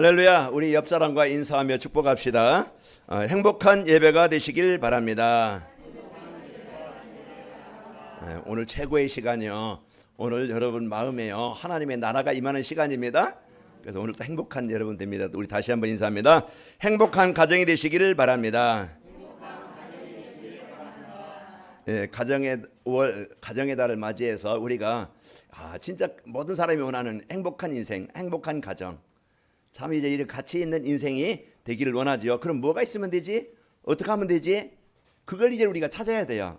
할렐루야. 우리 옆 사람과 인사하며 축복합시다. 행복한 예배가 되시길 바랍니다. 오늘 최고의 시간이요. 오늘 여러분 마음에요, 하나님의 나라가 임하는 시간입니다. 그래서 오늘도 행복한 여러분 됩니다. 우리 다시 한번 인사합니다. 행복한 가정이 되시기를 바랍니다. 가정의 달을 맞이해서 우리가 진짜 모든 사람이 원하는 행복한 인생, 행복한 가정, 참 이제 이렇게 가치 있는 인생이 되기를 원하죠. 그럼 뭐가 있으면 되지? 어떻게 하면 되지? 그걸 이제 우리가 찾아야 돼요.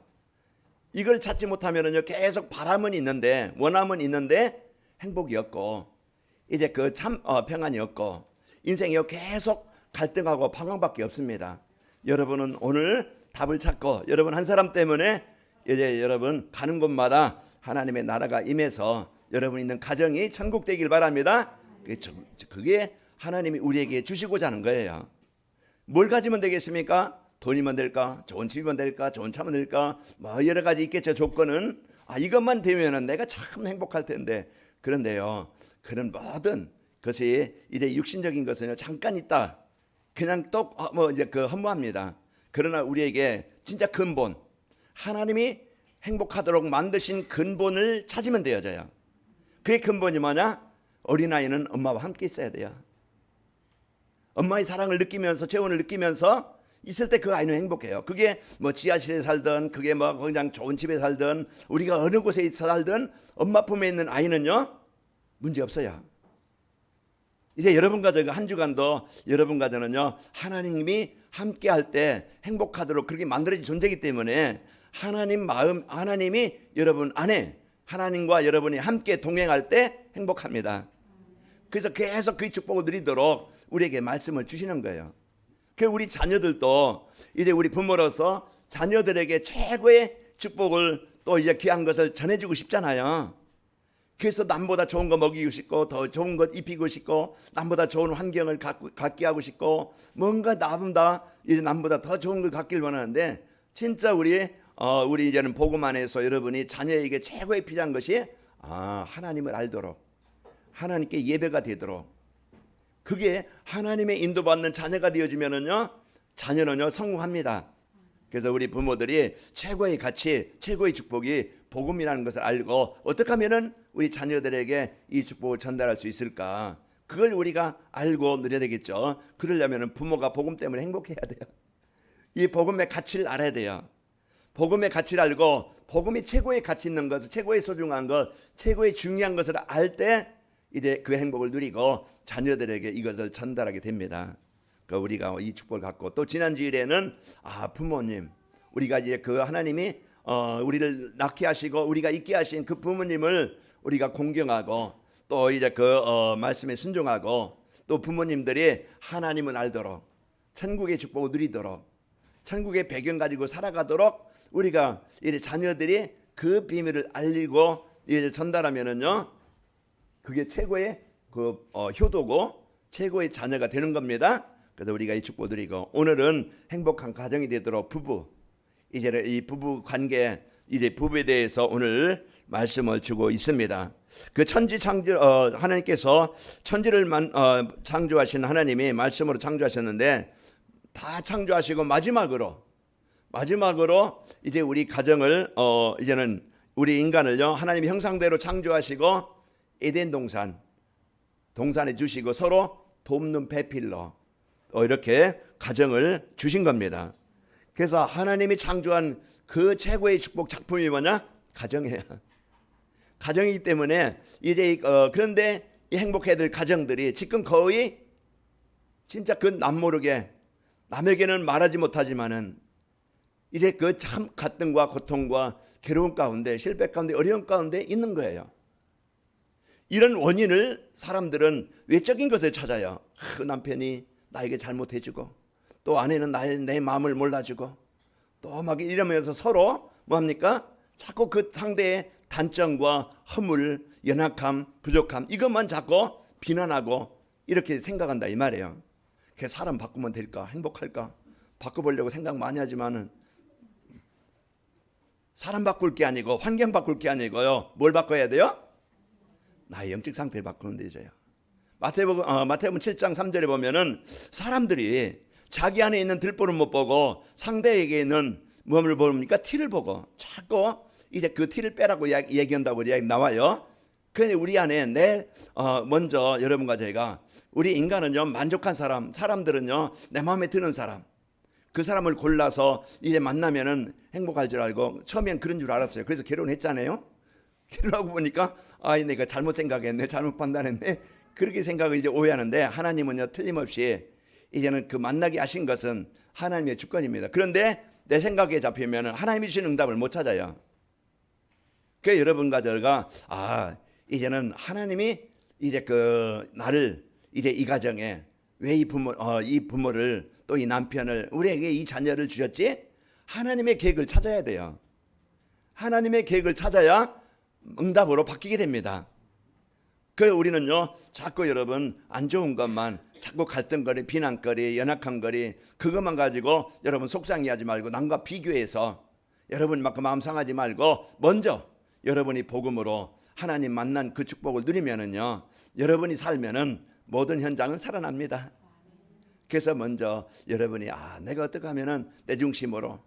이걸 찾지 못하면은요, 계속 바람은 있는데, 원함은 있는데 행복이 없고, 이제 그 참 평안이 없고, 인생이 계속 갈등하고 방황밖에 없습니다. 여러분은 오늘 답을 찾고, 여러분 한 사람 때문에 이제 여러분 가는 곳마다 하나님의 나라가 임해서 여러분 있는 가정이 천국 되길 바랍니다. 그게 하나님이 우리에게 주시고자 하는 거예요. 뭘 가지면 되겠습니까? 돈이면 될까? 좋은 집이면 될까? 좋은 차면 될까? 뭐 여러 가지 있겠죠. 조건은 이것만 되면은 내가 참 행복할 텐데. 그런데요, 그런 모든 것이 이제 육신적인 것은 잠깐 있다, 그냥 또 이제 허무합니다. 그러나 우리에게 진짜 근본, 하나님이 행복하도록 만드신 근본을 찾으면 되어져요. 그게 근본이 뭐냐? 어린아이는 엄마와 함께 있어야 돼요. 엄마의 사랑을 느끼면서, 재원을 느끼면서 있을 때 그 아이는 행복해요. 그게 뭐 지하실에 살든, 그게 뭐 그냥 좋은 집에 살든, 우리가 어느 곳에 살든 엄마 품에 있는 아이는요, 문제 없어요. 이제 여러분 가정 한 주간도 여러분 가정은요, 하나님이 함께 할 때 행복하도록 그렇게 만들어진 존재이기 때문에 하나님 마음, 하나님이 여러분 안에, 하나님과 여러분이 함께 동행할 때 행복합니다. 그래서 계속 그 축복을 누리도록 우리에게 말씀을 주시는 거예요. 그 우리 자녀들도 이제 우리 부모로서 자녀들에게 최고의 축복을 또 이제 귀한 것을 전해주고 싶잖아요. 그래서 남보다 좋은 거 먹이고 싶고, 더 좋은 것 입히고 싶고, 남보다 좋은 환경을 갖게 하고 싶고, 뭔가 남보다 더 좋은 걸 갖길 원하는데, 진짜 우리 이제는 복음 안에서 여러분이 자녀에게 최고의 필요한 것이 하나님을 알도록, 하나님께 예배가 되도록, 그게 하나님의 인도받는 자녀가 되어지면은요, 자녀는요 성공합니다. 그래서 우리 부모들이 최고의 가치, 최고의 축복이 복음이라는 것을 알고 어떻게 하면은 우리 자녀들에게 이 축복을 전달할 수 있을까? 그걸 우리가 알고 누려야 되겠죠. 그러려면은 부모가 복음 때문에 행복해야 돼요. 이 복음의 가치를 알아야 돼요. 복음의 가치를 알고, 복음이 최고의 가치 있는 것을, 최고의 소중한 것, 최고의 중요한 것을 알 때 이제 그 행복을 누리고 자녀들에게 이것을 전달하게 됩니다. 우리가 이 축복을 갖고, 또 지난 주일에는 부모님, 우리가 이제 그 하나님이 우리를 낳게 하시고 우리가 있게 하신 그 부모님을 우리가 공경하고, 또 이제 말씀에 순종하고, 또 부모님들이 하나님을 알도록, 천국의 축복을 누리도록, 천국의 배경 가지고 살아가도록 우리가 이제 자녀들이 그 비밀을 알리고 이제 전달하면은요, 그게 최고의 효도고 최고의 자녀가 되는 겁니다. 그래서 우리가 이 축복 드리고, 오늘은 행복한 가정이 되도록 이제 이 부부 관계, 이제 부부에 대해서 오늘 말씀을 주고 있습니다. 그 천지 창조, 하나님께서 천지를 창조하신 하나님이 말씀으로 창조하셨는데, 다 창조하시고 마지막으로 이제 우리 가정을 이제는 우리 인간을요, 하나님의 형상대로 창조하시고 에덴 동산에 주시고 서로 돕는 배필로 이렇게 가정을 주신 겁니다. 그래서 하나님이 창조한 그 최고의 축복 작품이 뭐냐? 가정이에요. 가정이기 때문에 이제 그런데 이 행복해야 될 가정들이 지금 거의 진짜 그 남모르게, 남에게는 말하지 못하지만은 이제 그 참 갈등과 고통과 괴로움 가운데, 실패 가운데, 어려움 가운데 있는 거예요. 이런 원인을 사람들은 외적인 것을 찾아요. 남편이 나에게 잘못해주고, 또 아내는 내 마음을 몰라주고, 또 막 이러면서 서로 뭐합니까? 자꾸 그 상대의 단점과 허물, 연약함, 부족함, 이것만 자꾸 비난하고 이렇게 생각한다 이 말이에요. 그래서 사람 바꾸면 될까? 행복할까? 바꿔보려고 생각 많이 하지만은 사람 바꿀 게 아니고, 환경 바꿀 게 아니고요, 뭘 바꿔야 돼요? 나의 영적 상태를 바꾸는 데죠. 마태복음 7장 3절에 보면은 사람들이 자기 안에 있는 들보를 못 보고 상대에게 있는 뭐를 보니까 티를 보고 자꾸 이제 그 티를 빼라고 얘기한다고 이야기 나와요. 그런데 우리 안에 먼저 여러분과 제가 우리 인간은요 만족한 사람들은요 내 마음에 드는 사람 그 사람을 골라서 이제 만나면은 행복할 줄 알고 처음엔 그런 줄 알았어요. 그래서 결혼했잖아요. 결혼하고 보니까 내가 잘못 생각했네, 잘못 판단했네. 그렇게 생각을 이제 오해하는데 하나님은요 틀림없이 이제는 그 만나게 하신 것은 하나님의 주권입니다. 그런데 내 생각에 잡히면 하나님이 주신 응답을 못 찾아요. 그래서 여러분과 저가 이제는 하나님이 이제 나를 이제 이 가정에 왜 이 부모를 또 이 남편을 우리에게 이 자녀를 주셨지? 하나님의 계획을 찾아야 돼요. 하나님의 계획을 찾아야 응답으로 바뀌게 됩니다. 그래서 우리는요 자꾸 여러분 안 좋은 것만 자꾸 갈등거리, 비난거리, 연약한거리 그것만 가지고 여러분 속상해하지 말고 남과 비교해서 여러분 막 마음 상하지 말고 먼저 여러분이 복음으로 하나님 만난 그 축복을 누리면은요 여러분이 살면은 모든 현장은 살아납니다. 그래서 먼저 여러분이 내가 어떻게 하면은 내 중심으로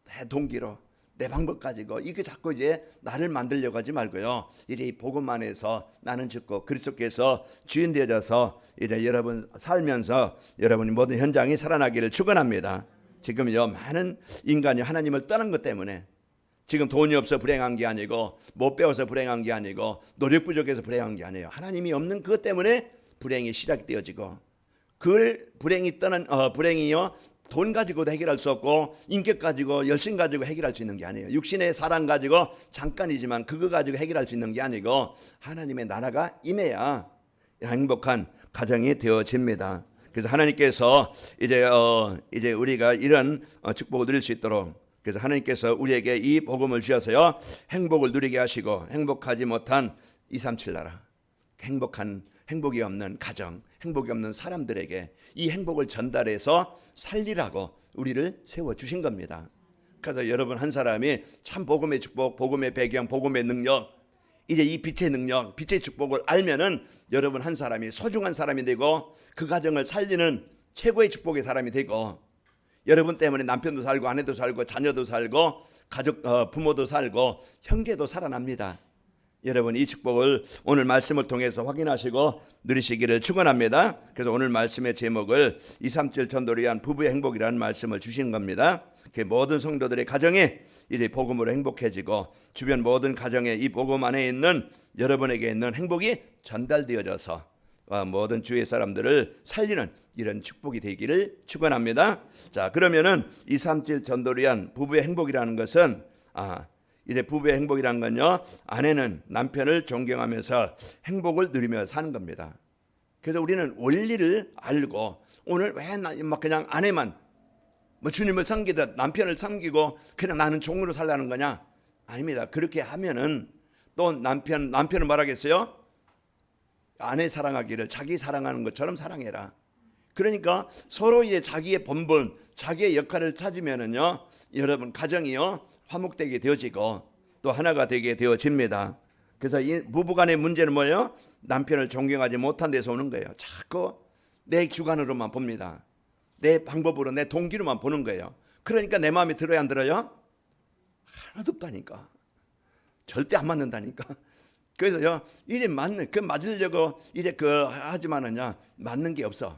내 동기로 내 방법 가지고 이게 자꾸 이제 나를 만들려고 하지 말고요. 이제 이 복음 안에서 나는 죽고 그리스도께서 주인 되어져서 이제 여러분 살면서 여러분이 모든 현장이 살아나기를 축원합니다. 지금요 많은 인간이 하나님을 떠난 것 때문에 지금 돈이 없어 불행한 게 아니고 못 배워서 불행한 게 아니고 노력 부족해서 불행한 게 아니에요. 하나님이 없는 그것 때문에 불행이 시작되어지고 그 불행이요 돈 가지고도 해결할 수 없고 인격 가지고 열심 가지고 해결할 수 있는 게 아니에요. 육신의 사랑 가지고 잠깐이지만 그거 가지고 해결할 수 있는 게 아니고 하나님의 나라가 임해야 행복한 가정이 되어집니다. 그래서 하나님께서 이제 우리가 이런 축복을 누릴 수 있도록 그래서 하나님께서 우리에게 이 복음을 주셔서요 행복을 누리게 하시고 행복하지 못한 237 나라 행복이 없는 가정, 행복이 없는 사람들에게 이 행복을 전달해서 살리라고 우리를 세워주신 겁니다. 그래서 여러분 한 사람이 참 복음의 축복, 복음의 배경, 복음의 능력 이제 이 빛의 능력, 빛의 축복을 알면은 여러분 한 사람이 소중한 사람이 되고 그 가정을 살리는 최고의 축복의 사람이 되고 여러분 때문에 남편도 살고 아내도 살고 자녀도 살고 가족 부모도 살고 형제도 살아납니다. 여러분 이 축복을 오늘 말씀을 통해서 확인하시고 누리시기를 축원합니다. 그래서 오늘 말씀의 제목을 237 전도를 위한 부부의 행복이라는 말씀을 주신 겁니다. 모든 성도들의 가정에 이제 복음으로 행복해지고 주변 모든 가정에 이 복음 안에 있는 여러분에게 있는 행복이 전달되어져서 모든 주위의 사람들을 살리는 이런 축복이 되기를 축원합니다. 자, 그러면은 237 전도를 위한 부부의 행복이라는 것은 이제 부부의 행복이라는 건요 아내는 남편을 존경하면서 행복을 누리며 사는 겁니다. 그래서 우리는 원리를 알고 오늘 왜 그냥 아내만 주님을 섬기듯 남편을 섬기고 그냥 나는 종으로 살라는 거냐? 아닙니다. 그렇게 하면은 또 남편은 말하겠어요? 아내 사랑하기를 자기 사랑하는 것처럼 사랑해라. 그러니까 서로 이제 자기의 본분, 자기의 역할을 찾으면은요 여러분 가정이요 화목되게 되어지고 또 하나가 되게 되어집니다. 그래서 이 부부간의 문제는 뭐예요? 남편을 존경하지 못한 데서 오는 거예요. 자꾸 내 주관으로만 봅니다. 내 방법으로 내 동기로만 보는 거예요. 그러니까 내 마음에 들어야 안 들어요? 하나도 없다니까. 절대 안 맞는다니까. 그래서요 이제 맞으려고 이제 하지만은요 맞는 게 없어.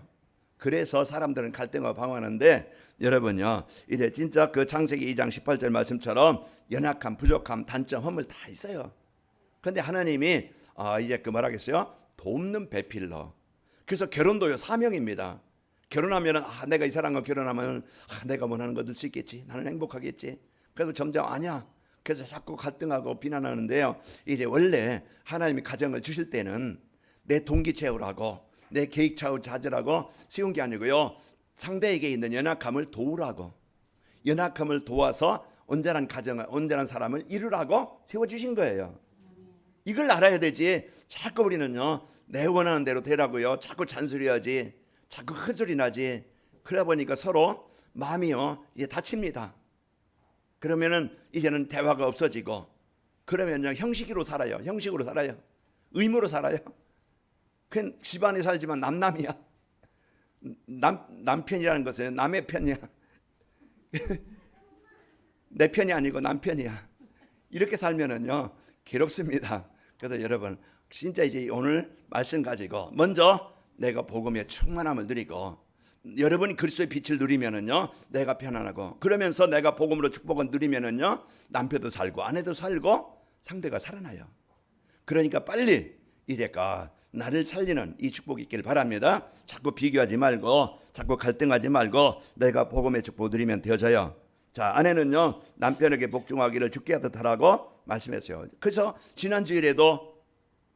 그래서 사람들은 갈등하고 방황하는데 여러분요 이제 진짜 창세기 2장 18절 말씀처럼 연약함, 부족함, 단점, 허물 다 있어요. 그런데 하나님이 이제 말하겠어요? 돕는 배필러. 그래서 결혼도요 사명입니다. 결혼하면은 내가 이 사람과 결혼하면 내가 원하는 거 들 수 있겠지. 나는 행복하겠지. 그래도 점점 아니야. 그래서 자꾸 갈등하고 비난하는데요. 이제 원래 하나님이 가정을 주실 때는 내 동기 채우라고 내 계획 찾으라고 세운 게 아니고요. 상대에게 있는 연약함을 도우라고 연약함을 도와서 온전한 가정을 온전한 사람을 이루라고 세워주신 거예요. 이걸 알아야 되지. 자꾸 우리는요 내 원하는 대로 되라고요. 자꾸 잔소리하지. 자꾸 헛소리 나지. 그러다 보니까 서로 마음이요 이제 다칩니다. 그러면은 이제는 대화가 없어지고 그러면요 형식으로 살아요. 의무로 살아요. 그냥 집안에 살지만 남남이야. 남편이라는 것은 남의 편이야. 내 편이 아니고 남편이야. 이렇게 살면은요 괴롭습니다. 그래서 여러분 진짜 이제 오늘 말씀 가지고 먼저 내가 복음의 충만함을 누리고 여러분이 그리스도의 빛을 누리면은요 내가 편안하고 그러면서 내가 복음으로 축복을 누리면은요 남편도 살고 아내도 살고 상대가 살아나요. 그러니까 빨리 이제까 나를 살리는 이 축복이 있기를 바랍니다. 자꾸 비교하지 말고 자꾸 갈등하지 말고 내가 복음의 축복을 누리면 되어져요. 자, 아내는요 남편에게 복종하기를 주께 하듯 하라고 말씀했어요. 그래서 지난 주일에도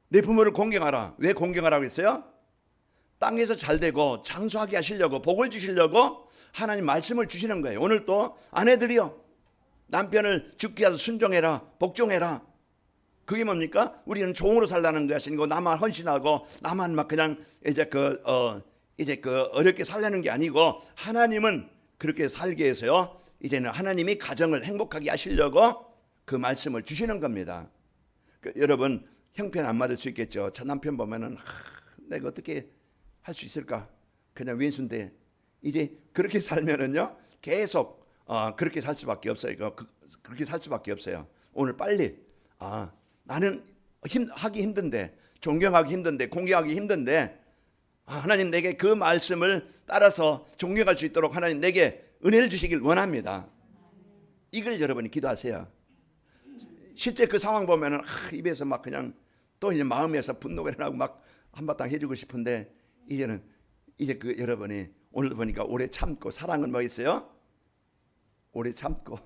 내 부모를 공경하라. 왜 공경하라고 했어요? 땅에서 잘 되고 장수하게 하시려고 복을 주시려고 하나님 말씀을 주시는 거예요. 오늘 또 아내들이요 남편을 주께 하듯 순종해라 복종해라. 그게 뭡니까? 우리는 종으로 살라는 것이고 나만 헌신하고 나만 막 그냥 이제 어렵게 살라는 게 아니고 하나님은 그렇게 살게 해서요. 이제는 하나님이 가정을 행복하게 하시려고 그 말씀을 주시는 겁니다. 여러분 형편 안 맞을 수 있겠죠. 저 남편 보면은 내가 어떻게 할 수 있을까? 그냥 왼수인데 이제 그렇게 살면은요 계속 그렇게 살 수밖에 없어요. 그렇게 살 수밖에 없어요. 오늘 빨리 나는 하기 힘든데 존경하기 힘든데 공경하기 힘든데 하나님 내게 그 말씀을 따라서 존경할 수 있도록 하나님 내게 은혜를 주시길 원합니다. 이걸 여러분이 기도하세요. 실제 그 상황 보면은 입에서 막 그냥 또 이제 마음에서 분노가 일어나고 막 한바탕 해주고 싶은데 이제 그 여러분이 오늘도 보니까 오래 참고 사랑은 뭐 있어요? 오래 참고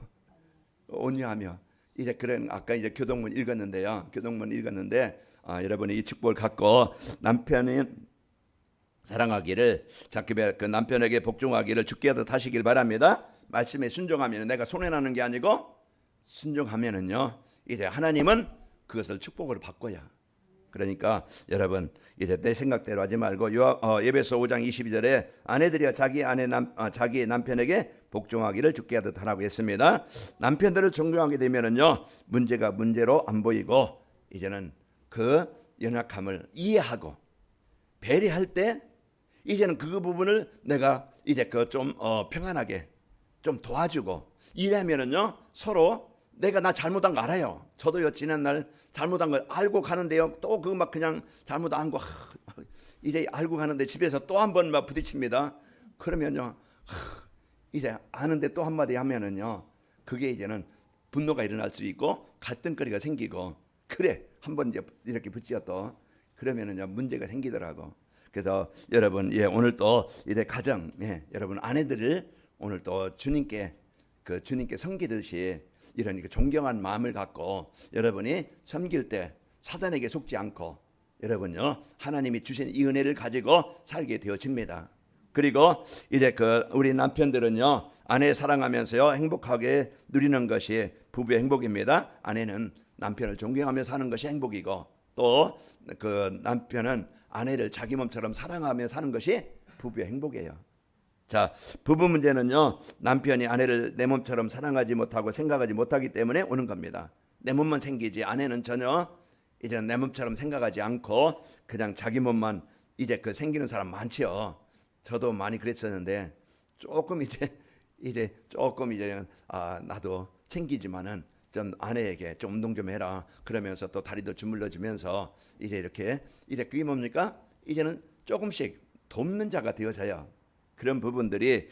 온유하며 이제 그런 아까 이제 교동문 읽었는데요. 교동문 읽었는데 여러분이 이 축복을 갖고 남편이 사랑하기를 자기의 그 남편에게 복종하기를 주께 하듯 하시길 바랍니다. 말씀에 순종하면 내가 손해나는 게 아니고 순종하면은요 이제 하나님은 그것을 축복으로 바꿔야. 그러니까 여러분 이제 내 생각대로 하지 말고 에베소 5장 22절에 아내들이여 자기의 남편에게 복종하기를 주께 하듯 하라고 했습니다. 남편들을 존경하게 되면은요 문제가 문제로 안 보이고 이제는 그 연약함을 이해하고 배려할 때 이제는 그 부분을 내가 이제 그 좀 평안하게 좀 도와주고 이래면은요 서로 내가 나 잘못한 거 알아요. 저도요 지난날 잘못한 걸 알고 가는데요 또 그 막 그냥 잘못 안 거 이제 알고 가는데 집에서 또 한 번 막 부딪힙니다. 그러면요 이제 아는데 또 한마디 하면은요 그게 이제는 분노가 일어날 수 있고 갈등거리가 생기고 그래 한번 이제 이렇게 붙지요 또 그러면은요 문제가 생기더라고. 그래서 여러분 오늘 또 이제 가정 여러분 아내들을 오늘 또 주님께 섬기듯이 이런 존경한 마음을 갖고 여러분이 섬길 때 사단에게 속지 않고 여러분요 하나님이 주신 이 은혜를 가지고 살게 되어집니다. 그리고 이제 우리 남편들은요 아내 사랑하면서요 행복하게 누리는 것이 부부의 행복입니다. 아내는 남편을 존경하며 사는 것이 행복이고 또 그 남편은 아내를 자기 몸처럼 사랑하며 사는 것이 부부의 행복이에요. 자, 부부 문제는요 남편이 아내를 내 몸처럼 사랑하지 못하고 생각하지 못하기 때문에 오는 겁니다. 내 몸만 생기지 아내는 전혀 이제는 내 몸처럼 생각하지 않고 그냥 자기 몸만 이제 생기는 사람 많지요. 저도 많이 그랬었는데 조금 이제 나도 챙기지만은 좀 아내에게 좀 운동 좀 해라 그러면서 또 다리도 주물러 주면서 이제 그게 뭡니까? 이제는 조금씩 돕는 자가 되어져요. 그런 부분들이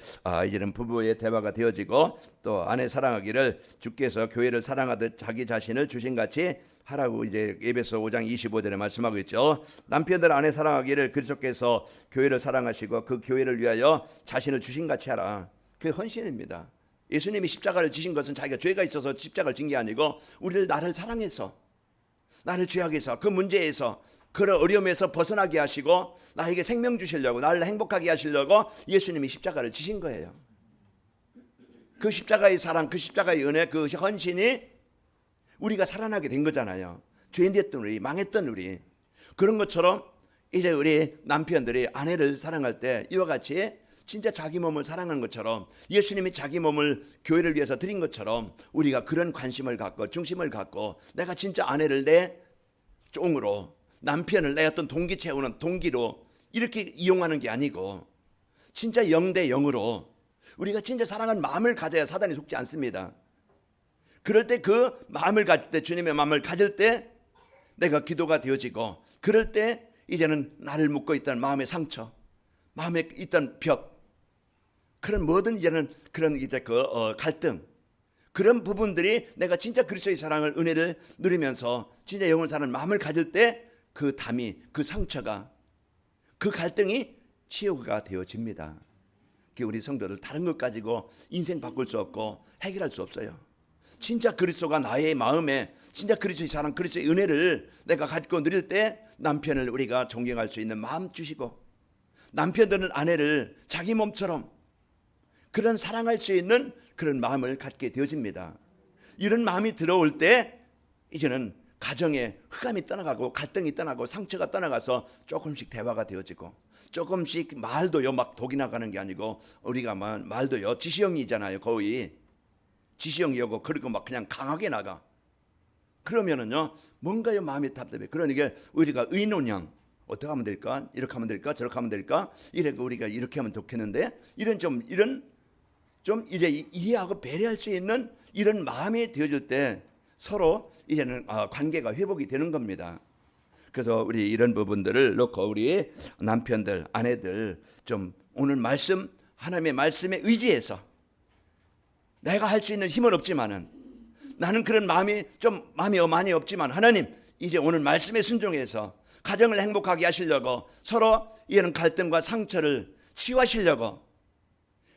이제는 부부의 대화가 되어지고 또 아내 사랑하기를 주께서 교회를 사랑하듯 자기 자신을 주신같이 하라고 이제 에베소 5장 25절에 말씀하고 있죠. 남편들 아내 사랑하기를 그리스도께서 교회를 사랑하시고 그 교회를 위하여 자신을 주신같이 하라. 그게 헌신입니다. 예수님이 십자가를 지신 것은 자기가 죄가 있어서 십자가를 진 게 아니고 나를 사랑해서 나를 죄악에서 그 문제에서 그런 어려움에서 벗어나게 하시고 나에게 생명 주시려고 나를 행복하게 하시려고 예수님이 십자가를 지신 거예요. 그 십자가의 사랑, 그 십자가의 은혜, 그 헌신이 우리가 살아나게 된 거잖아요. 죄인됐던 우리, 망했던 우리. 그런 것처럼 이제 우리 남편들이 아내를 사랑할 때 이와 같이 진짜 자기 몸을 사랑하는 것처럼 예수님이 자기 몸을 교회를 위해서 드린 것처럼 우리가 그런 관심을 갖고 중심을 갖고 내가 진짜 아내를 내 종으로 남편을 내 어떤 동기 채우는 동기로 이렇게 이용하는 게 아니고 진짜 영 대 영으로 우리가 진짜 사랑하는 마음을 가져야 사단이 속지 않습니다. 그럴 때 그 마음을 가질 때, 주님의 마음을 가질 때 내가 기도가 되어지고, 그럴 때 이제는 나를 묶고 있던 마음의 상처, 마음에 있던 벽, 그런 모든 이제는 그런 이제 갈등, 그런 부분들이 내가 진짜 그리스도의 사랑을, 은혜를 누리면서 진짜 영을 사는 마음을 가질 때 그 담이, 그 상처가, 그 갈등이 치유가 되어집니다. 우리 성도들 다른 것 가지고 인생 바꿀 수 없고 해결할 수 없어요. 진짜 그리스도가 나의 마음에, 진짜 그리스도의 사랑, 그리스도의 은혜를 내가 갖고 누릴 때 남편을 우리가 존경할 수 있는 마음 주시고, 남편들은 아내를 자기 몸처럼 그런 사랑할 수 있는 그런 마음을 갖게 되어집니다. 이런 마음이 들어올 때 이제는 가정에 흑암이 떠나가고 갈등이 떠나고 상처가 떠나가서 조금씩 대화가 되어지고, 조금씩 말도요 막 독이 나가는 게 아니고, 우리가 말도요 지시형이잖아요. 거의 지시형이고, 그리고 막 그냥 강하게 나가. 그러면은요 뭔가요 마음이 답답해. 그러니까 우리가 의논형, 어떻게 하면 될까? 이렇게 하면 될까? 저렇게 하면 될까? 우리가 이렇게 하면 좋겠는데, 이런 좀 이제 이해하고 배려할 수 있는 이런 마음이 되어질 때 서로 이제는 관계가 회복이 되는 겁니다. 그래서 우리 이런 부분들을 놓고 우리 남편들, 아내들 좀 오늘 말씀, 하나님의 말씀에 의지해서, 내가 할 수 있는 힘은 없지만은, 나는 그런 마음이 많이 없지만, 하나님 이제 오늘 말씀에 순종해서 가정을 행복하게 하시려고, 서로 이런 갈등과 상처를 치유하시려고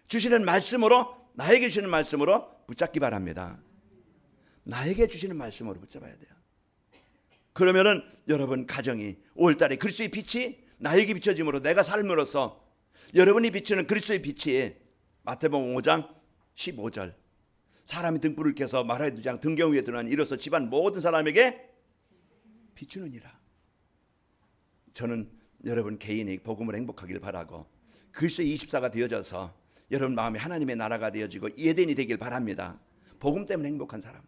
주시는 말씀으로, 나에게 주시는 말씀으로 붙잡기 바랍니다. 나에게 주시는 말씀으로 붙잡아야 돼요. 그러면은 여러분 가정이 5월달에 그리스도의 빛이 나에게 비춰짐으로 내가 삶으로써 여러분이 비추는 그리스도의 빛이, 마태복음 5장 15절, 사람이 등불을 켜서 마루에 두지 않고 등경 위에 드러나니 이로써 집안 모든 사람에게 비추느니라. 저는 여러분 개인이 복음을 행복하길 바라고 그리스도의 24가 되어져서 여러분 마음에 하나님의 나라가 되어지고 예덴이 되길 바랍니다. 복음 때문에 행복한 사람.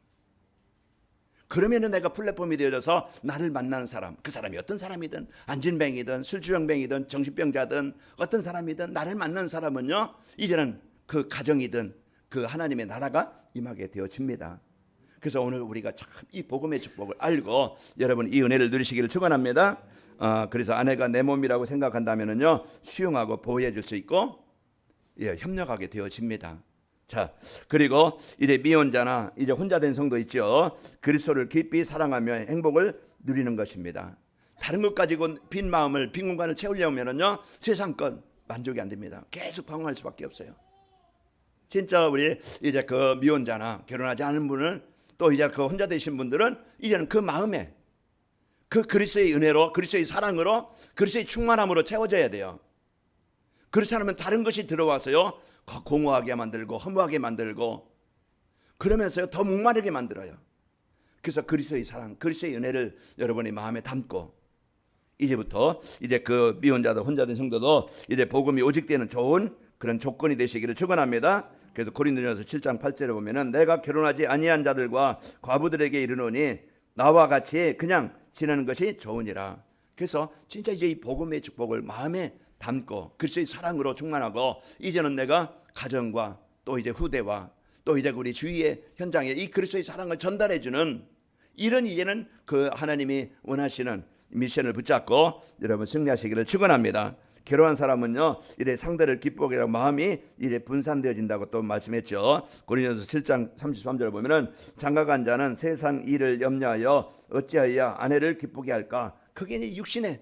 그러면은 내가 플랫폼이 되어져서 나를 만나는 사람, 그 사람이 어떤 사람이든, 안진뱅이든 술주정뱅이든 정신병자든 어떤 사람이든 나를 만나는 사람은요 이제는 그 가정이든 그 하나님의 나라가 임하게 되어집니다. 그래서 오늘 우리가 참 이 복음의 축복을 알고 여러분 이 은혜를 누리시기를 축원합니다. 그래서 아내가 내 몸이라고 생각한다면은요 수용하고 보호해 줄 수 있고, 협력하게 되어집니다. 자, 그리고 이제 미혼자나 이제 혼자 된 성도 있죠. 그리스도를 깊이 사랑하며 행복을 누리는 것입니다. 다른 것 가지고 빈 마음을, 빈 공간을 채우려면은요 세상 것 만족이 안 됩니다. 계속 방황할 수밖에 없어요. 진짜 우리 이제 그 미혼자나 결혼하지 않은 분은, 또 이제 그 혼자 되신 분들은 이제는 그 마음에 그 그리스도의 은혜로, 그리스도의 사랑으로, 그리스도의 충만함으로 채워져야 돼요. 그렇지 않으면 다른 것이 들어와서요 공허하게 만들고 허무하게 만들고, 그러면서요 더 목마르게 만들어요. 그래서 그리스도의 사랑, 그리스도의 은혜를 여러분이 마음에 담고, 이제부터 이제 그 미혼자도 혼자된 성도도 이제 복음이 오직되는 좋은 그런 조건이 되시기를 축원합니다. 그래서 고린도전서 7장 8절에 보면은 내가 결혼하지 아니한 자들과 과부들에게 이르노니 나와 같이 그냥 지내는 것이 좋으니라. 그래서 진짜 이제 이 복음의 축복을 마음에 담고 그리스도의 사랑으로 충만하고, 이제는 내가 가정과 또 이제 후대와 또 이제 우리 주위의 현장에 이 그리스도의 사랑을 전달해주는 이런 이제는 그 하나님이 원하시는 미션을 붙잡고 여러분 승리하시기를 축원합니다. 결혼한 사람은요 이래 상대를 기쁘게 하고 마음이 이래 분산되어진다고 또 말씀했죠. 고린도전서 7장 33절을 보면은 장가간 자는 세상 일을 염려하여 어찌하여 아내를 기쁘게 할까. 그게 이제 육신의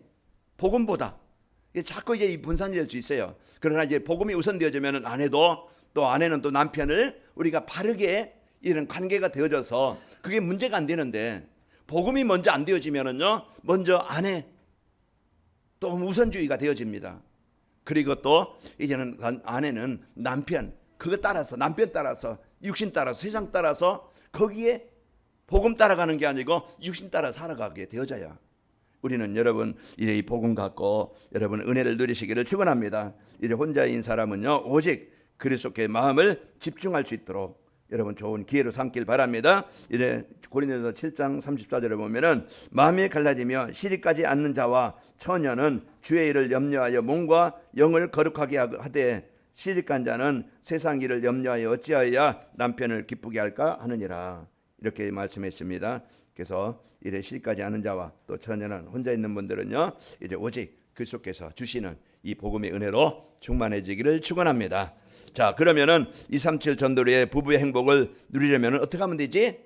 복음보다 자꾸 이제 이 분산이 될 수 있어요. 그러나 이제 복음이 우선되어지면 아내도, 또 아내는 또 남편을 우리가 바르게 이런 관계가 되어져서 그게 문제가 안 되는데, 복음이 먼저 안 되어지면은요 먼저 아내 또 우선주의가 되어집니다. 그리고 또 이제는 아내는 남편 그거 따라서, 남편 따라서, 육신 따라서, 세상 따라서 거기에 복음 따라가는 게 아니고 육신 따라 살아가게 되어져요. 우리는 여러분 이제 이 복음 갖고 여러분 은혜를 누리시기를 축원합니다. 이제 혼자인 사람은요 오직 그리스도께 마음을 집중할 수 있도록 여러분 좋은 기회로 삼길 바랍니다. 이래 고린도서 7장 34절에 보면은 마음이 갈라지며 시리까지 않는 자와 처녀는 주의 일을 염려하여 몸과 영을 거룩하게 하되 시집간 자는 세상 일을 염려하여 어찌하여야 남편을 기쁘게 할까 하느니라. 이렇게 말씀했습니다. 그래서 이래 시집까지 않은 자와 또 처녀는 혼자 있는 분들은요, 이제 오직 그리스도께서 주시는 이 복음의 은혜로 충만해지기를 축원합니다. 자, 그러면은 237 전도리의 부부의 행복을 누리려면 어떻게 하면 되지?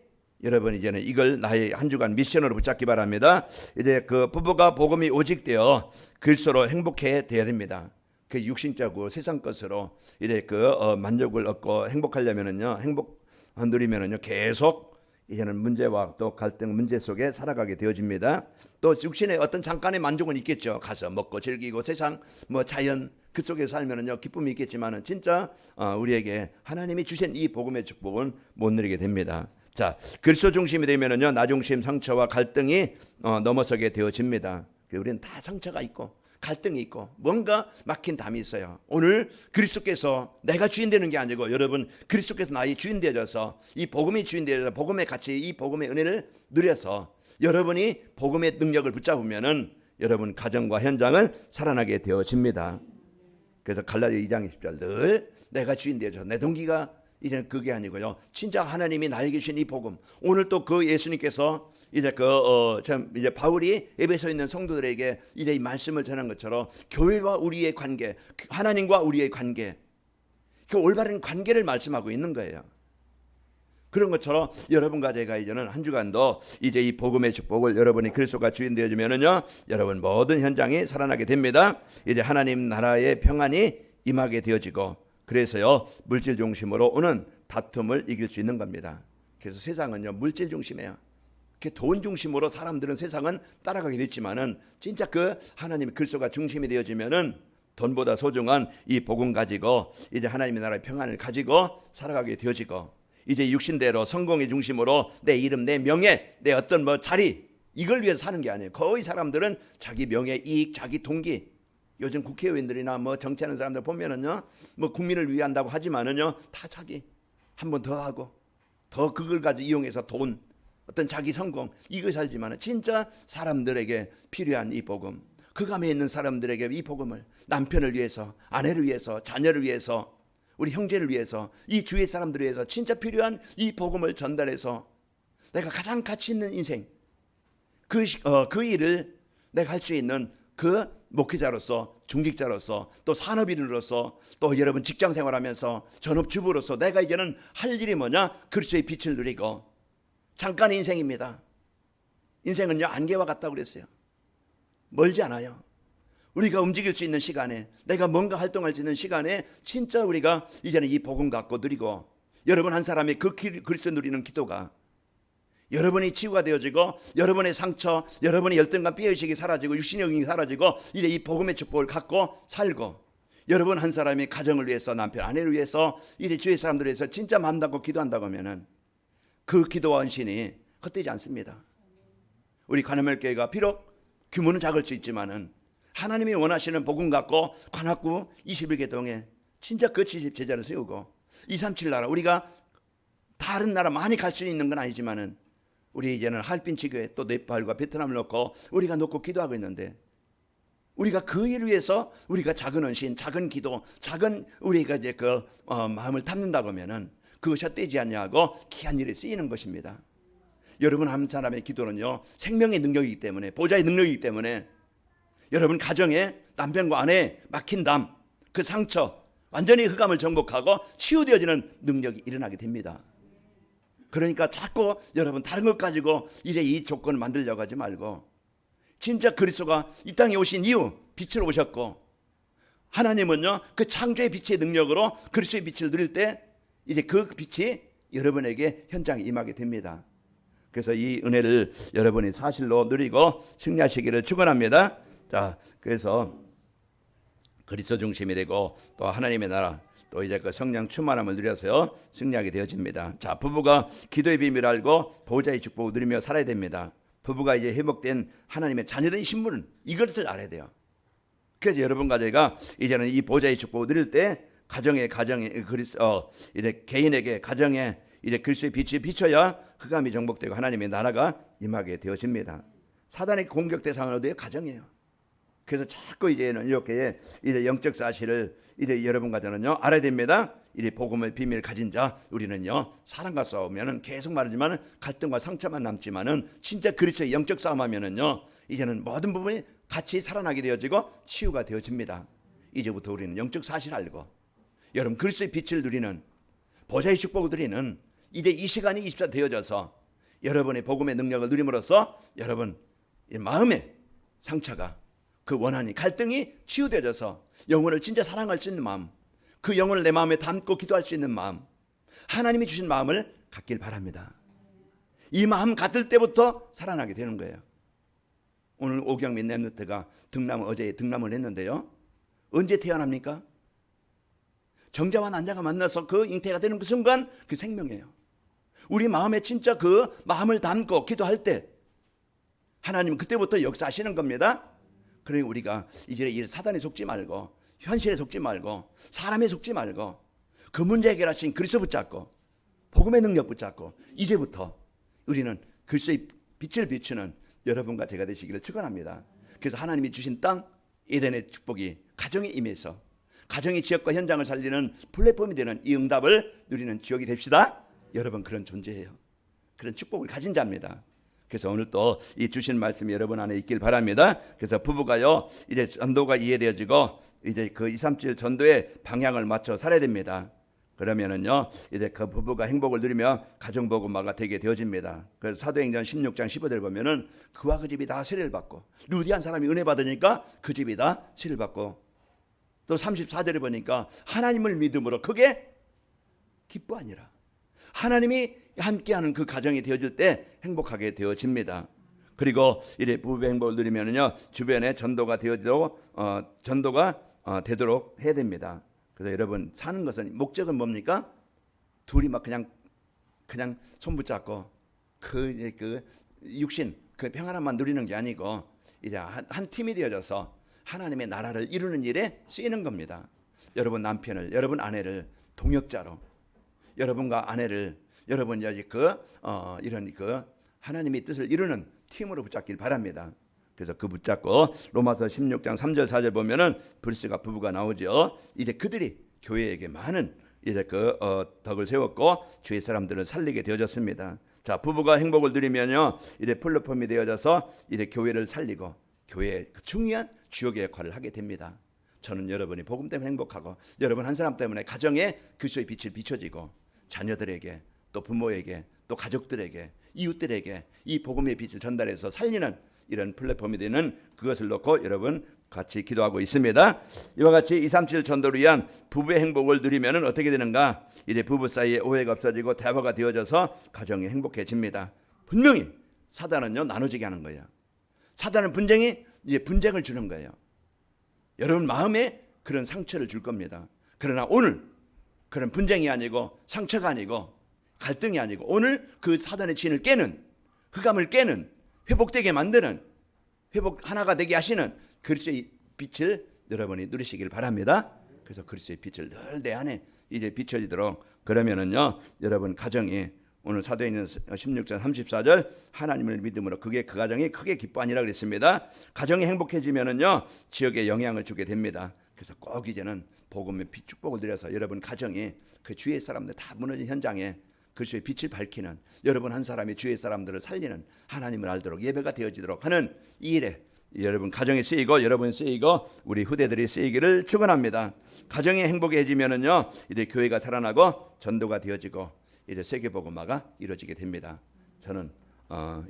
여러분 이제는 이걸 나의 한 주간 미션으로 붙잡기 바랍니다. 이제 그 부부가 복음이 오직되어 그리스도로 행복해 돼야 됩니다. 그 육신적으로 세상 것으로 이제 그 만족을 얻고 행복하려면은요, 행복 누리면은요, 계속 이제는 문제와 또 갈등 문제 속에 살아가게 되어집니다. 또 육신의 어떤 잠깐의 만족은 있겠죠. 가서 먹고 즐기고 세상 뭐 자연 그 속에 살면은요 기쁨이 있겠지만은 진짜 우리에게 하나님이 주신 이 복음의 축복은 못 누리게 됩니다. 자, 그리스도 중심이 되면은요 나 중심 상처와 갈등이 넘어서게 되어집니다. 우리는 다 상처가 있고 갈등이 있고 뭔가 막힌 담이 있어요. 오늘 그리스도께서 내가 주인 되는 게 아니고 여러분 그리스도께서 나의 주인 되어져서 이 복음이 주인 되어서 복음의 가치 이 복음의 은혜를 누려서 여러분이 복음의 능력을 붙잡으면은 여러분 가정과 현장을 살아나게 되어집니다. 그래서 갈라디아 2장 20절 늘 내가 주인 되어져서 내 동기가 이제는 그게 아니고요. 진짜 하나님이 나에게 주신 이 복음. 오늘 또 그 예수님께서 이제 이제 바울이 에베소에 있는 성도들에게 이제 이 말씀을 전한 것처럼 교회와 우리의 관계, 하나님과 우리의 관계, 그 올바른 관계를 말씀하고 있는 거예요. 그런 것처럼 여러분과 제가 이제는 한 주간도 이제 이 복음의 축복을 여러분이 그리스도가 주인 되어지면은요, 여러분 모든 현장이 살아나게 됩니다. 이제 하나님 나라의 평안이 임하게 되어지고, 그래서요 물질 중심으로 오는 다툼을 이길 수 있는 겁니다. 그래서 세상은요 물질 중심이에요. 돈 중심으로 사람들은 세상은 따라가게 됐지만은 진짜 그 하나님의 그리스도가 중심이 되어지면은 돈보다 소중한 이 복음 가지고 이제 하나님의 나라의 평안을 가지고 살아가게 되어지고, 이제 육신대로 성공의 중심으로 내 이름, 내 명예, 내 어떤 뭐 자리 이걸 위해서 사는 게 아니에요. 거의 사람들은 자기 명예, 이익, 자기 동기. 요즘 국회의원들이나 뭐 정치하는 사람들 보면은요, 뭐 국민을 위한다고 하지만은요, 다 자기 한 번 더 하고 더 그걸 가지고 이용해서 돈, 어떤 자기 성공 이거 살지만은 진짜 사람들에게 필요한 이 복음, 그 감에 있는 사람들에게 이 복음을 남편을 위해서, 아내를 위해서, 자녀를 위해서, 우리 형제를 위해서, 이 주위의 사람들을 위해서 진짜 필요한 이 복음을 전달해서 내가 가장 가치 있는 인생 그 일을 내가 할 수 있는 그 목회자로서, 중직자로서, 또 산업인으로서, 또 여러분 직장 생활하면서 전업주부로서 내가 이제는 할 일이 뭐냐? 그리스도의 빛을 누리고. 잠깐의 인생입니다. 인생은요 안개와 같다고 그랬어요. 멀지 않아요. 우리가 움직일 수 있는 시간에, 내가 뭔가 활동할 수 있는 시간에 진짜 우리가 이제는 이 복음 갖고 누리고, 여러분 한 사람이 그 그리스도 누리는 기도가 여러분이 치유가 되어지고, 여러분의 상처, 여러분의 열등감, 삐어의식이 사라지고, 육신형이 사라지고, 이제 이 복음의 축복을 갖고 살고, 여러분 한 사람이 가정을 위해서, 남편, 아내를 위해서, 이제 주위 사람들을 위해서 진짜 마음 닫고 기도한다고 하면은 그 기도와 헌신이 헛되지 않습니다. 우리 관음혈교회가 비록 규모는 작을 수 있지만은 하나님이 원하시는 복음 갖고 관악구 21개 동에 진짜 그 70 제자를 세우고, 237 나라, 우리가 다른 나라 많이 갈 수 있는 건 아니지만은 우리 이제는 할빈 지교회 또 네팔과 베트남을 놓고 우리가 놓고 기도하고 있는데, 우리가 그 일을 위해서 우리가 작은 헌신, 작은 기도, 작은 우리가 이제 마음을 담는다고 하면은 그것이 헛되지 않냐고 귀한 일에 쓰이는 것입니다. 여러분 한 사람의 기도는요 생명의 능력이기 때문에, 보좌의 능력이기 때문에 여러분 가정에 남편과 아내의 막힌 담, 그 상처 완전히 흑암을 정복하고 치유되어지는 능력이 일어나게 됩니다. 그러니까 자꾸 여러분 다른 것 가지고 이제 이 조건을 만들려고 하지 말고, 진짜 그리스도가 이 땅에 오신 이유 빛으로 오셨고, 하나님은요 그 창조의 빛의 능력으로 그리스도의 빛을 누릴 때 이제 그 빛이 여러분에게 현장에 임하게 됩니다. 그래서 이 은혜를 여러분이 사실로 누리고 승리하시기를 축원합니다. 자, 그래서 그리스도 중심이 되고 또 하나님의 나라, 또 이제 그 성령 충만함을 누려서요 승리하게 되어집니다. 자, 부부가 기도의 비밀을 알고 보호자의 축복을 누리며 살아야 됩니다. 부부가 이제 회복된 하나님의 자녀된 신분은 이것을 알아야 돼요. 그래서 여러분과 제가 이제는 이 보호자의 축복을 누릴 때 가정에 이제 개인에게, 가정에 이제 그리스도의 빛이 비춰야 흑암이 정복되고 하나님의 나라가 임하게 되어집니다. 사단의 공격 대상은 어디에? 가정이에요. 그래서 자꾸 이제는 이렇게 이제 영적 사실을 이제 여러분과 저는요 알아야 됩니다. 이 복음의 비밀을 가진 자 우리는요 사랑과 싸우면은 계속 말하지만은 갈등과 상처만 남지만은 진짜 그리스도의 영적 싸움하면은요 이제는 모든 부분이 같이 살아나게 되어지고 치유가 되어집니다. 이제부터 우리는 영적 사실 알고 여러분 그리스도의 빛을 누리는 보좌의 축복을 누리는 이제 이 시간이 24 되어져서 여러분의 복음의 능력을 누림으로써 여러분 이 마음의 상처가 그 원한이 갈등이 치유되어져서 영혼을 진짜 사랑할 수 있는 마음, 그 영혼을 내 마음에 담고 기도할 수 있는 마음, 하나님이 주신 마음을 갖길 바랍니다. 이 마음 갖을 때부터 살아나게 되는 거예요. 오늘 오경민 랩노트가 어제 등남을 했는데요. 언제 태어납니까? 정자와 난자가 만나서 그 잉태가 되는 그 순간 그 생명이에요. 우리 마음에 진짜 그 마음을 담고 기도할 때 하나님은 그때부터 역사하시는 겁니다. 그러니 우리가 이제 이 사단에 속지 말고 현실에 속지 말고 사람에 속지 말고 그 문제 해결하신 그리스도 붙잡고 복음의 능력 붙잡고 이제부터 우리는 그리스도의 빛을 비추는 여러분과 제가 되시기를 축원합니다. 그래서 하나님이 주신 땅 에덴의 축복이 가정에 임해서 가정의 지역과 현장을 살리는 플랫폼이 되는 이 응답을 누리는 지역이 됩시다. 여러분 그런 존재예요. 그런 축복을 가진 자입니다. 그래서 오늘 또 이 주신 말씀이 여러분 안에 있길 바랍니다. 그래서 부부가요 이제 전도가 이해되어지고 이제 그 237 전도의 방향을 맞춰 살아야 됩니다. 그러면은요 이제 그 부부가 행복을 누리며 가정 복음화가 되게 되어집니다. 그래서 사도행전 16장 15절 보면은 그와 그 집이 다 세례를 받고 루디한 사람이 은혜 받으니까 그 집이 다 세례를 받고 또 34절에 보니까 하나님을 믿음으로 그게 기뻐하니라. 하나님이 함께하는 그 가정이 되어질 때 행복하게 되어집니다. 그리고 이래 부부의 행복을 누리면은요 주변에 전도가 되어지도록 되도록 해야 됩니다. 그래서 여러분 사는 것은 목적은 뭡니까? 둘이 막 그냥 손 붙잡고 그 육신 그 평안함만 누리는 게 아니고 이제 한 팀이 되어져서 하나님의 나라를 이루는 일에 쓰이는 겁니다. 여러분 남편을 여러분 아내를 동역자로 여러분과 아내를 여러분 이런 그 하나님의 뜻을 이루는 팀으로 붙잡길 바랍니다. 그래서 그 붙잡고 로마서 16장 3절 4절 보면은 불씨가 부부가 나오죠. 이제 그들이 교회에게 많은 이제 덕을 세웠고 주의 사람들을 살리게 되어졌습니다. 자 부부가 행복을 누리면요 이제 플랫폼이 되어져서 이제 교회를 살리고 교회의 그 중요한 주역의 역할을 하게 됩니다. 저는 여러분이 복음 때문에 행복하고 여러분 한 사람 때문에 가정에 그리스도의 빛을 비춰지고 자녀들에게 또 부모에게 또 가족들에게 이웃들에게 이 복음의 빛을 전달해서 살리는 이런 플랫폼이 되는 그것을 놓고 여러분 같이 기도하고 있습니다. 이와 같이 237 전도를 위한 부부의 행복을 누리면 어떻게 되는가? 이제 부부 사이에 오해가 없어지고 대화가 되어져서 가정이 행복해집니다. 분명히 사단은요 나눠지게 하는 거예요. 사단은 분쟁을 주는 거예요. 여러분 마음에 그런 상처를 줄 겁니다. 그러나 오늘 그런 분쟁이 아니고 상처가 아니고 갈등이 아니고 오늘 그 사단의 진을 깨는 흑암을 깨는 회복되게 만드는 회복 하나가 되게 하시는 그리스도의 빛을 여러분이 누리시길 바랍니다. 그래서 그리스도의 빛을 늘 내 안에 이제 비춰지도록 그러면은요 여러분 가정이 오늘 사도행전 16장 34절 하나님을 믿음으로 그게 그 가정이 크게 기뻐하니라 그랬습니다. 가정이 행복해지면은요 지역에 영향을 주게 됩니다. 그래서 꼭 이제는 복음의 빛 축복을 드려서 여러분 가정이 그 주위의 사람들 다 무너진 현장에 그리스도의 빛을 밝히는 여러분 한 사람이 주위의 사람들을 살리는 하나님을 알도록 예배가 되어지도록 하는 이 일에 여러분 가정이 쓰이고 여러분 쓰이고 우리 후대들이 쓰이기를 축원합니다. 가정이 행복해지면은요 이제 교회가 살아나고 전도가 되어지고 이제 세계 복음화가 이루어지게 됩니다. 저는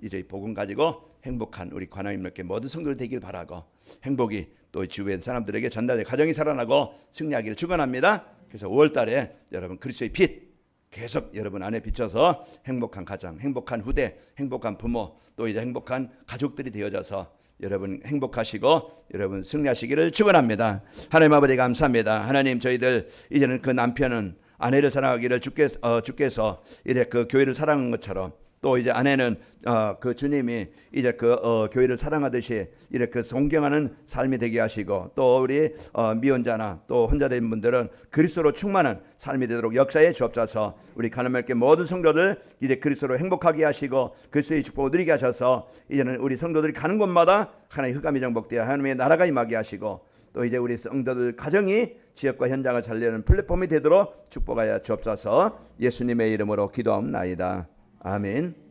이제 복음 가지고 행복한 우리 관아임롭게 모든 성도들 되길 바라고 행복이 또 주변 사람들에게 전달돼 가정이 살아나고 승리하기를 축원합니다. 그래서 5월달에 여러분 그리스도의 빛 계속 여러분 안에 비춰서 행복한 가정, 행복한 후대, 행복한 부모, 또 이제 행복한 가족들이 되어져서 여러분 행복하시고 여러분 승리하시기를 축원합니다. 하나님 아버지 감사합니다. 하나님 저희들 이제는 그 남편은 아내를 사랑하기를 주께서 이제 그 교회를 사랑한 것처럼 또 이제 아내는 그 주님이 이제 교회를 사랑하듯이 이렇게 존경하는 삶이 되게 하시고, 또 우리 미혼자나 또 혼자 된 분들은 그리스도로 충만한 삶이 되도록 역사해 주옵소서. 우리 가나멜교회 모든 성도들 이제 그리스도로 행복하게 하시고 그리스도의 축복을 누리게 하셔서 이제는 우리 성도들이 가는 곳마다 하나님의 흑암이 정복되어 하나님의 나라가 임하게 하시고, 또 이제 우리 성도들 가정이 지역과 현장을 살리는 플랫폼이 되도록 축복하여 주옵소서. 예수님의 이름으로 기도합나이다. 아멘.